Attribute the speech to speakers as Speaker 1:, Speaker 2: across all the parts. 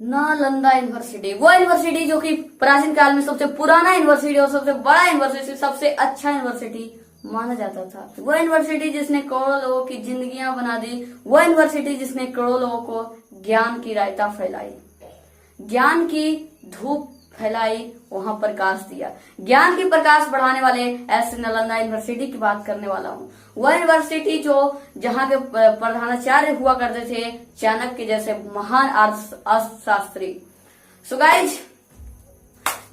Speaker 1: Nalanda university, वो university जो कि प्राचीन काल में सबसे पुराना यूनिवर्सिटी और सबसे बड़ा यूनिवर्सिटी, सबसे अच्छा यूनिवर्सिटी माना जाता था। वो यूनिवर्सिटी जिसने करोड़ों लोगों की जिंदगियां बना दी, वो यूनिवर्सिटी जिसने करोड़ों लोगों को ज्ञान की रायता फैलाई, ज्ञान की धूप फैलाई, वहां प्रकाश दिया, ज्ञान की प्रकाश बढ़ाने वाले ऐसे नालंदा यूनिवर्सिटी की बात करने वाला हूँ। वह यूनिवर्सिटी जो जहाँ के प्रधानाचार्य हुआ करते थे चाणक्य जैसे महान अर्थशास्त्री। सो गाइज,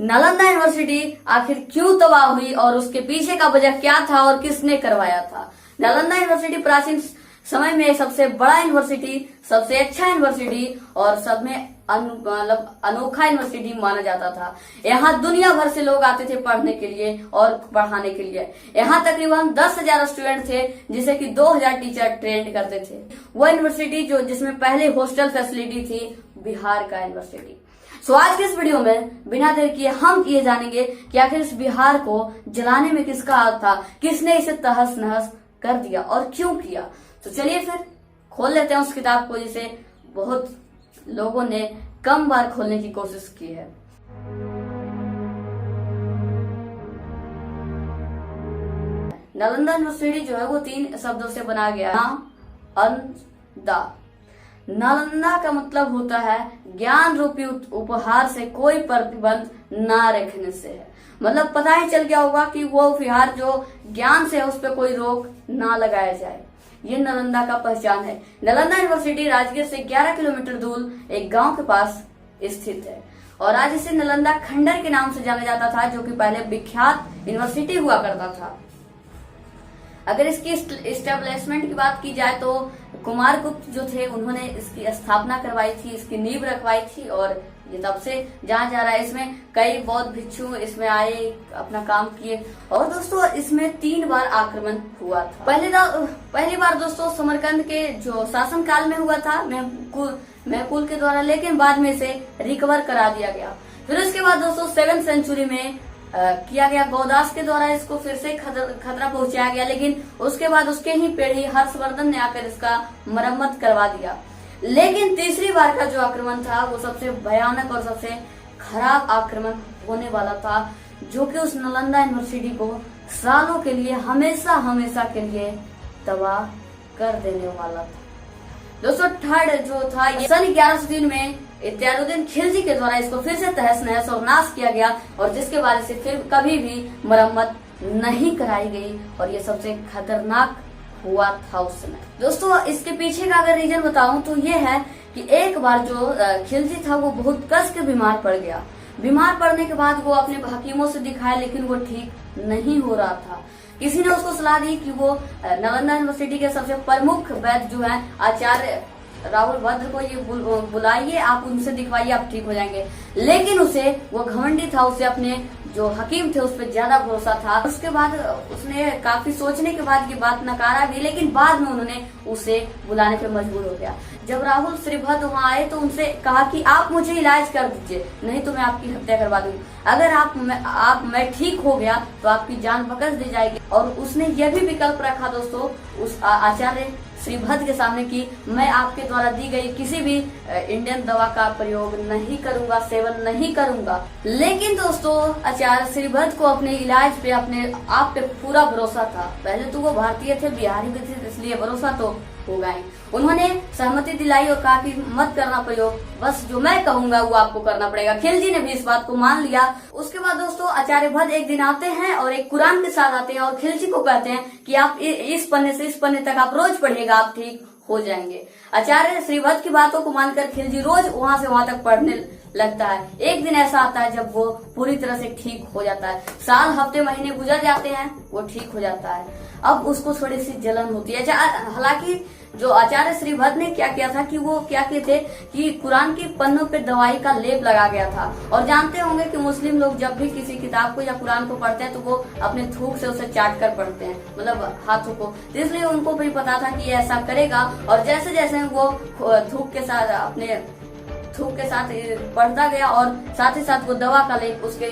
Speaker 1: नालंदा यूनिवर्सिटी आखिर क्यों तबाह हुई और उसके पीछे का वजह क्या था और किसने करवाया था? नालंदा यूनिवर्सिटी प्राचीन समय में सबसे बड़ा यूनिवर्सिटी, सबसे अच्छा यूनिवर्सिटी और सब में अनोखा यूनिवर्सिटी माना जाता था। यहाँ दुनिया भर से लोग आते थे पढ़ने के लिए और पढ़ाने के लिए। यहाँ तकरीबन 10,000 स्टूडेंट थे जिसे कि 2,000 टीचर ट्रेन करते थे। वह यूनिवर्सिटी जो जिसमें पहले हॉस्टल फैसिलिटी थी, बिहार का यूनिवर्सिटी। सो आज के इस वीडियो में बिना देर किए हम ये जानेंगे कि आखिर इस बिहार को जलाने में किसका हाथ था, किसने इसे तहस नहस कर दिया और क्यों किया। तो चलिए फिर खोल लेते हैं उस किताब को जिसे बहुत लोगों ने कम बार खोलने की कोशिश की है। नालंदा यूनिवर्सिटी जो है वो 3 शब्दों से बना गया है। नालंदा, नालंदा का मतलब होता है ज्ञान रूपी उपहार से कोई प्रतिबंध ना रखने से है। मतलब पता ही चल गया होगा कि वो उपहार जो ज्ञान से है उस पर कोई रोक ना लगाया जाए। ये नालंदा का पहचान है। नालंदा यूनिवर्सिटी राजगीर से 11 किलोमीटर दूर एक गांव के पास स्थित है और आज इसे नालंदा खंडर के नाम से जाना जाता था, जो कि पहले विख्यात यूनिवर्सिटी हुआ करता था। अगर इसकी एस्टेब्लिशमेंट की बात की जाए तो कुमारगुप्त जो थे उन्होंने इसकी स्थापना करवाई थी, इसकी नींव रखवाई थी और ये तब से जहाँ जा रहा है। इसमें कई बौद्ध भिक्षु इसमें आए, अपना काम किए और दोस्तों इसमें 3 बार आक्रमण हुआ था। पहली बार दोस्तों समरकंद के जो शासन काल में हुआ था महकुल के द्वारा, लेकिन बाद में इसे रिकवर करा दिया गया। फिर उसके बाद दोस्तों 7वीं सेंचुरी में किया गया, गौदास के द्वारा इसको फिर से खतरा पहुंचाया गया, लेकिन उसके बाद उसके ही पीढ़ी हर्षवर्धन ने आकर इसका मरम्मत करवा दिया। लेकिन तीसरी बार का जो आक्रमण था वो सबसे भयानक और सबसे खराब आक्रमण होने वाला था, जो कि उस नालंदा यूनिवर्सिटी को सालों के लिए हमेशा के लिए तबाह कर देने वाला था। दोस्तों थर्ड जो था ये सन 1103 में इत्यादुद्दीन खिलजी के द्वारा इसको फिर से तहस नहस और नाश किया गया और जिसके बाद से फिर कभी भी मरम्मत नहीं कराई गई और ये सबसे खतरनाक हुआ था उस समय। दोस्तों इसके पीछे का अगर रीजन बताऊं तो ये है कि एक बार जो खिलजी था वो बहुत कस के बीमार पड़ गया। बीमार पड़ने के बाद वो अपने हकीमों से दिखाया, लेकिन वो ठीक नहीं हो रहा था। किसी ने उसको सलाह दी कि वो नालंदा यूनिवर्सिटी के सबसे प्रमुख वैद्य जो है आचार्य राहुल भद्र को ये बुलाइए, आप उनसे दिखवाइए, आप ठीक हो जाएंगे। लेकिन उसे वो घमंडी था, उसे अपने जो हकीम थे उस पर ज्यादा भरोसा था। उसके बाद उसने काफी सोचने के बाद ये बात नकारा भी, लेकिन बाद में उन्होंने उसे बुलाने पे मजबूर हो गया। जब राहुल श्रीभद्र वहाँ आए तो उनसे कहा कि आप मुझे इलाज कर दीजिए, नहीं तो मैं आपकी हत्या करवा दूंगा। अगर मैं ठीक हो गया तो आपकी जान बख्श दी जाएगी। और उसने यह भी विकल्प रखा दोस्तों उस आचार्य श्रीभद्र के सामने कि मैं आपके द्वारा दी गई किसी भी इंडियन दवा का प्रयोग नहीं करूंगा, सेवन नहीं करूंगा। लेकिन दोस्तों आचार्य श्रीभद्र को अपने इलाज पे, अपने आप पे पूरा भरोसा था। पहले तो वो भारतीय थे, बिहारी भी थे, इसलिए भरोसा तो होगा ही। उन्होंने सहमति दिलाई और कहा कि मत करना प्रयोग, बस जो मैं कहूंगा वो आपको करना पड़ेगा। खिलजी ने भी इस बात को मान लिया। उसके बाद दोस्तों आचार्य भद्र एक दिन आते हैं और एक कुरान के साथ आते हैं और खिलजी को कहते हैं कि आप इस पन्ने से इस पन्ने तक आप रोज पढ़िएगा, आप ठीक हो जाएंगे। आचार्य श्रीभद्र की बातों को मानकर खिलजी रोज वहां से वहां तक पढ़ने लगता है। एक दिन ऐसा आता है जब वो पूरी तरह से ठीक हो जाता है। साल हफ्ते महीने गुजर जाते हैं, वो ठीक हो जाता है। अब उसको थोड़ी सी जलन होती है। हालांकि जो आचार्य श्रीभद्र ने क्या किया था कि वो क्या किए थे कि कुरान की पन्नों पे दवाई का लेप लगा गया था। और जानते होंगे कि मुस्लिम लोग जब भी किसी किताब को या कुरान को पढ़ते हैं तो वो अपने थूक से उसे चाट कर पढ़ते हैं, मतलब हाथों को। तो इसलिए उनको भी पता था कि ये ऐसा करेगा और जैसे जैसे वो थूक के साथ पढ़ता गया और साथ ही साथ वो दवा का लेप उसके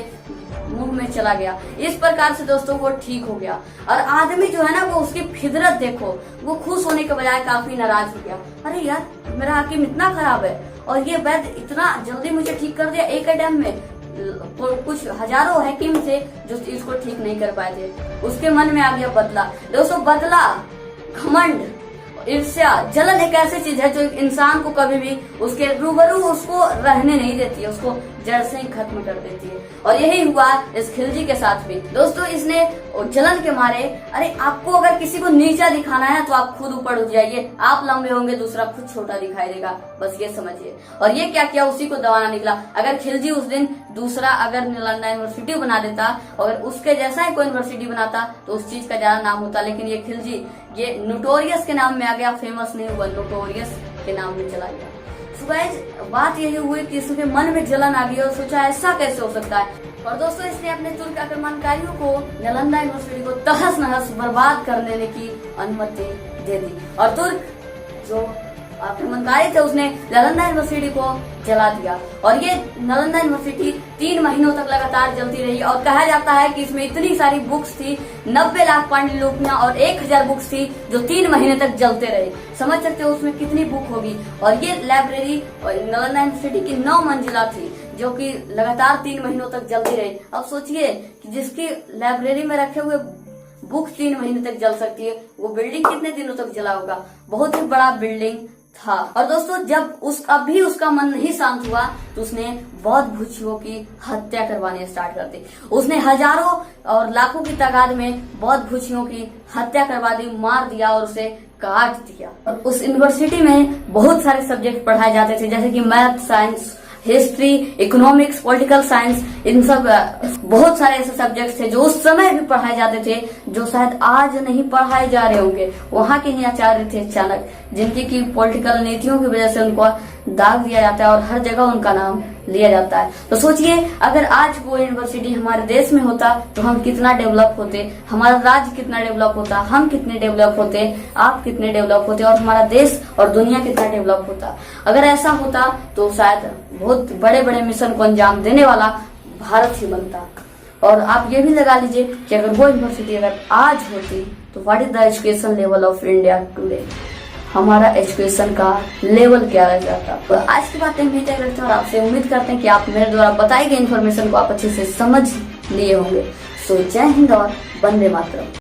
Speaker 1: मुंह में चला गया। इस प्रकार से दोस्तों वो ठीक हो गया। और आदमी जो है ना वो उसकी फितरत देखो, वो खुश होने के बजाय काफी नाराज हो गया। अरे यार मेरा हकीम इतना खराब है और ये वैद्य इतना जल्दी मुझे ठीक कर दिया एक टाइम में। कुछ हजारों हकीम थे जो इसको ठीक नहीं कर पाए थे। उसके मन में आ गया बदला। दोस्तों, बदला, घमंड, ईर्ष्या, जलन एक ऐसी चीज है जो एक इंसान को कभी भी उसके रूबरू उसको रहने नहीं देती है, उसको जड़ से ही खत्म कर देती है। और यही हुआ इस खिलजी के साथ भी। दोस्तों, इसने जलन के मारे, अरे आपको अगर किसी को नीचा दिखाना है तो आप खुद ऊपर उठ जाइए, आप लंबे होंगे दूसरा खुद छोटा दिखाई देगा, बस ये समझिए। और ये क्या किया, उसी को दबाना निकला। अगर खिलजी उस दिन दूसरा अगर नालंदा यूनिवर्सिटी बना देता, अगर उसके जैसा ही कोई यूनिवर्सिटी बनाता तो उस चीज का ज्यादा नाम होता। लेकिन ये खिलजी, ये नोटोरियस के नाम में आ गया, फेमस नहीं हुआ, नोटोरियस के नाम में चला गया। So guys, बात यही हुई कि इसके मन में जलन आ गई और सोचा ऐसा कैसे हो सकता है। और दोस्तों, इसने अपने तुर्क आक्रमणकारियों को नालंदा यूनिवर्सिटी को तहस नहस बर्बाद कर देने की अनुमति दे दी। और तुर्क जो आक्रमणकारी थे उसने नालंदा यूनिवर्सिटी को जला दिया। और ये नालंदा यूनिवर्सिटी 3 महीनों तक लगातार जलती रही। और कहा जाता है कि इसमें इतनी सारी बुक्स थी, 90 लाख पांडुलिपियां और 1000 बुक्स थी जो 3 महीने तक जलते रहे। समझ सकते हो उसमें कितनी बुक होगी। और ये लाइब्रेरी नालंदा यूनिवर्सिटी की 9 मंजिला थी जो कि लगातार 3 महीनों तक जलती रही। अब सोचिए कि जिसकी लाइब्रेरी में रखे हुए बुक 3 महीने तक जल सकती है, वो बिल्डिंग कितने दिनों तक जला होगा। बहुत ही बड़ा बिल्डिंग था। और दोस्तों, जब उसका मन नहीं शांत हुआ तो उसने बौद्ध भिक्षुओं की हत्या करवानी स्टार्ट कर दी। उसने हजारों और लाखों की तादाद में बौद्ध भिक्षुओं की हत्या करवा दी, मार दिया और उसे काट दिया। और उस यूनिवर्सिटी में बहुत सारे सब्जेक्ट पढ़ाए जाते थे, जैसे कि math, science, history, economics, political science, इन सब बहुत सारे ऐसे सब्जेक्ट्स थे जो उस समय भी पढ़ाए जाते थे, जो शायद आज नहीं पढ़ाए जा रहे होंगे। वहाँ के ही आचार्य थे चाणक्य, जिनकी की पॉलिटिकल नीतियों की वजह से उनको दाग दिया जाता है और हर जगह उनका नाम लिया जाता है। तो सोचिए, अगर आज वो यूनिवर्सिटी हमारे देश में होता तो हम कितना डेवलप होते, हमारा राज्य कितना डेवलप होता, हम कितने डेवलप होते, आप कितने डेवलप होते और हमारा देश और दुनिया कितना डेवलप होता। अगर ऐसा होता तो शायद बहुत बड़े बड़े मिशन को अंजाम देने वाला भारत ही बनता। और आप ये भी लगा लीजिए कि अगर वो यूनिवर्सिटी अगर आज होती तो what is the education level of India today, हमारा एजुकेशन का लेवल क्या रह जाता। तो आज की बातें हम तय करते हैं और आपसे उम्मीद करते हैं कि आप मेरे द्वारा बताई गई इन्फॉर्मेशन को आप अच्छे से समझ लिए होंगे। सो जय हिंद और वंदे मातरम।